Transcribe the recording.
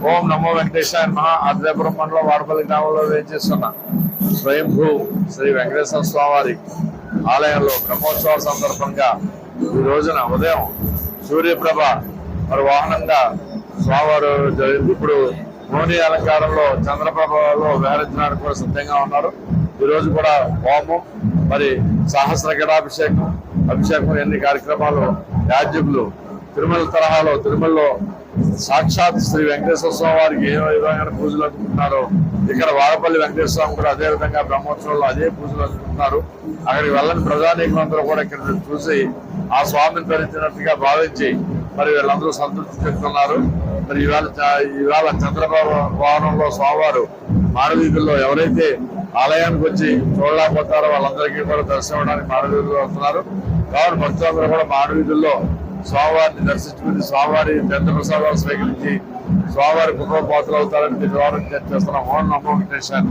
ఓం నమో వెంకటేశాయ మహా ఆదిలాపురం మండలం వాడపల్లి గ్రామంలో వేచేస్తున్న స్వయంభూ శ్రీ వెంకటేశ్వర స్వామి ఆలయంలో బ్రహ్మోత్సవాల సందర్భంగా ఈ రోజున ఉదయం సూర్యప్రభ మరి వాహనంగా స్వామివారు ఇప్పుడు మోని అలంకారంలో చంద్రప్రభలో విహరించడానికి కూడా సిద్ధంగా ఉన్నారు. ఈ రోజు కూడా హోమం మరి సహస్ర గడాభిషేకం ఎన్ని కార్యక్రమాలు యాజ్ఞులు తిరుమల తరహాలో తిరుమలలో సాక్షాత్ శ్రీ వెంకటేశ్వర స్వామి వారికి ఏ విధంగా పూజలు అందుకుంటున్నారో ఇక్కడ వాడపల్లి వెంకటేశ్వర స్వామి కూడా అదే విధంగా బ్రహ్మోత్సవంలో అదే పూజలు అందుకుంటున్నారు. అక్కడికి వెళ్ళని ప్రజానీకులందరూ కూడా ఇక్కడ చూసి ఆ స్వామిని ధరించినట్టుగా భావించి మరి వీళ్ళందరూ సంతృప్తి చెందుతున్నారు. మరి ఇవాళ చంద్రబాబు భవనంలో స్వామివారు మానవీధుల్లో ఎవరైతే ఆలయానికి వచ్చి చూడలేకపోతారో వాళ్ళందరికీ కూడా దర్శనం ఇవ్వడానికి మానవీధుల్లో వస్తున్నారు. కాబట్టి భక్తులందరూ కూడా మానవీధుల్లో స్వామివారిని దర్శించుకుని స్వామివారి తీర్థప్రసాదాలు స్వీకరించి స్వామివారి కృపపాత్రలు అవుతారని వివరణ చేస్తున్నాం. ఓం నమో వెంకటేశాయ.